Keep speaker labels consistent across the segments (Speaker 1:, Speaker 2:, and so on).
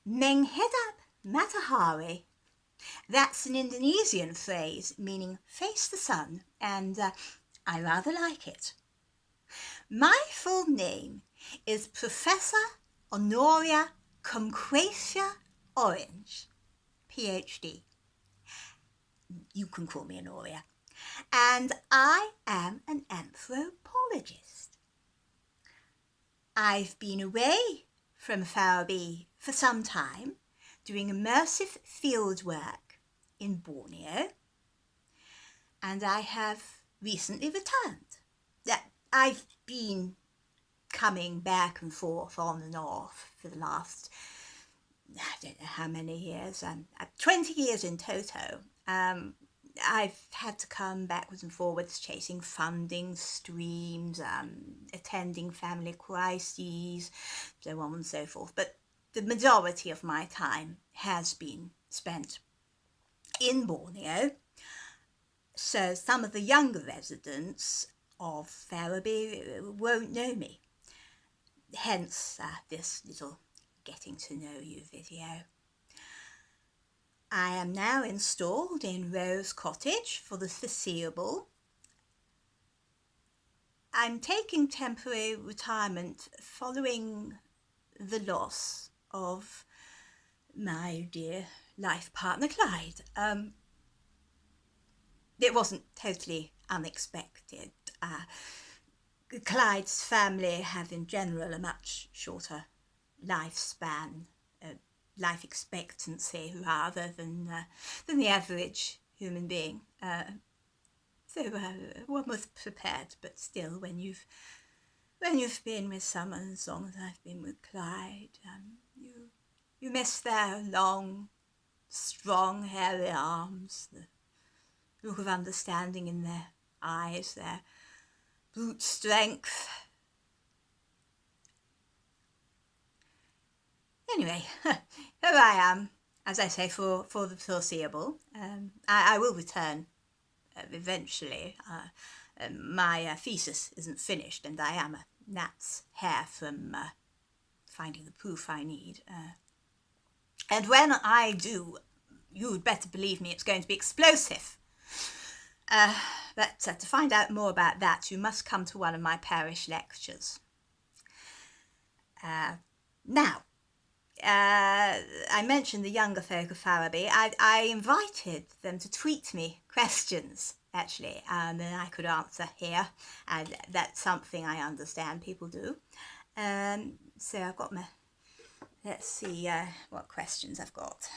Speaker 1: Menghadap matahari. That's an Indonesian phrase meaning face the sun, and I rather like it. My full name is Professor Honoria Orange, PhD. You can call me Honoria. And I am an anthropologist. I've been away from Farabi for some time, doing immersive field work in Borneo, and I have recently returned. I've been coming back and forth on and off for the last, I don't know how many years, 20 years in total. I've had to come backwards and forwards chasing funding streams, attending family crises, so on and so forth. But the majority of my time has been spent in Borneo. So some of the younger residents of Farabi won't know me. Hence this little getting to know you video. I am now installed in Rose Cottage for the foreseeable. I'm taking temporary retirement following the loss of my dear life partner Clyde. It wasn't totally unexpected. Clyde's family have in general a much shorter lifespan, life expectancy rather than the average human being. So one was prepared, but still, when you've been with someone as long as I've been with Clyde, you miss their long, strong, hairy arms, the look of understanding in their eyes, their brute strength. Anyway, here I am, as I say, for the foreseeable. I will return eventually. My thesis isn't finished, and I am a gnat's hair from finding the proof I need. And when I do, you'd better believe me, it's going to be explosive. But to find out more about that, you must come to one of my parish lectures. Now, I mentioned the younger folk of Farabi. I invited them to tweet me questions, actually, and I could answer here, and that's something I understand people do. So I've got let's see what questions I've got.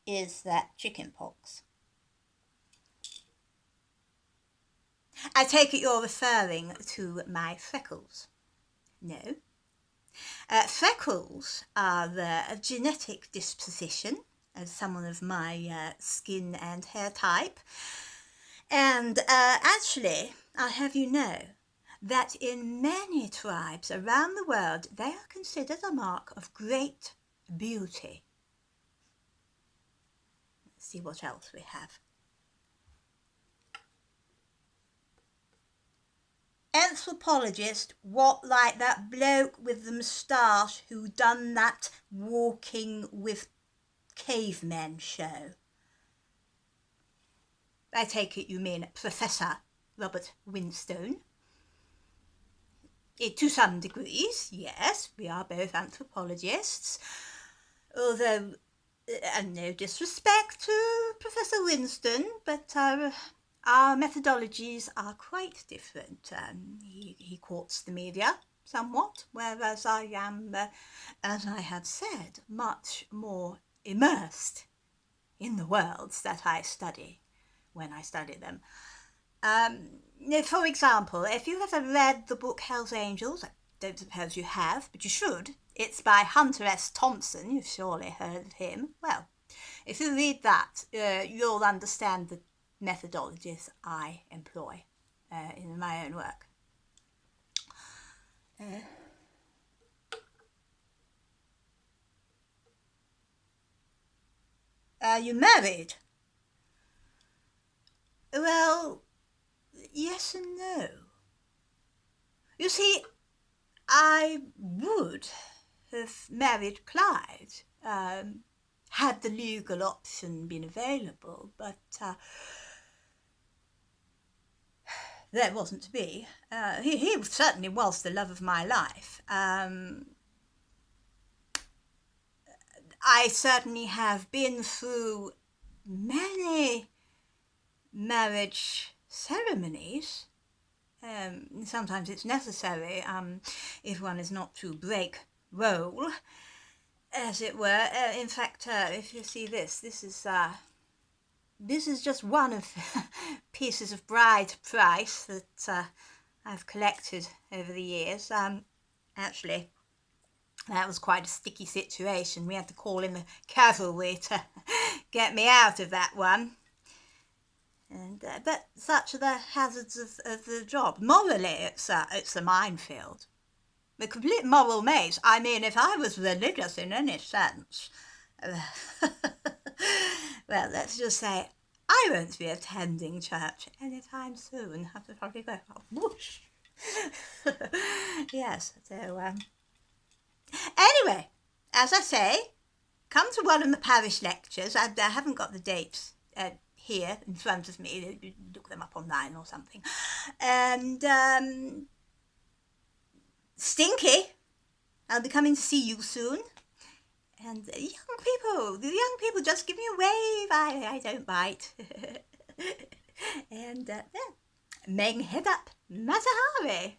Speaker 1: Is that chickenpox? I take it you're referring to my freckles. No. Freckles are the genetic disposition of someone of my skin and hair type. And actually, I'll have you know that in many tribes around the world, they are considered a mark of great beauty. Let's see what else we have. Anthropologist, what like that bloke with the moustache who done that walking with cavemen show? I take it you mean Professor Robert Winstone. To some degrees, yes, we are both anthropologists, although, and no disrespect to Professor Winston, but our methodologies are quite different. He courts the media somewhat, whereas I am, as I have said, much more immersed in the worlds that I study when I study them. For example, if you ever read the book Hell's Angels, I don't suppose you have, but you should. It's by Hunter S. Thompson. You've surely heard of him. Well, if you read that, you'll understand the methodologies I employ in my own work. Are you married? Well, yes and no. You see, I would have married Clyde, had the legal option been available, but that wasn't to be. He certainly was the love of my life. I certainly have been through many marriage ceremonies. Sometimes it's necessary, if one is not to break role, as it were. In fact, if you see this is just one of the pieces of bride price that I've collected over the years. Actually, that was quite a sticky situation. We had to call in the cavalry to get me out of that one. And but such are the hazards of the job. Morally, it's a minefield. The complete moral maze. I mean, if I was religious in any sense, well, let's just say I won't be attending church anytime soon. Have to probably go, whoosh. Yes, so, anyway, as I say, come to one of the parish lectures. I haven't got the dates here in front of me. Look them up online or something. And Stinky, I'll be coming to see you soon. And the young people, just give me a wave. I don't bite. And Meng head up, Matahari.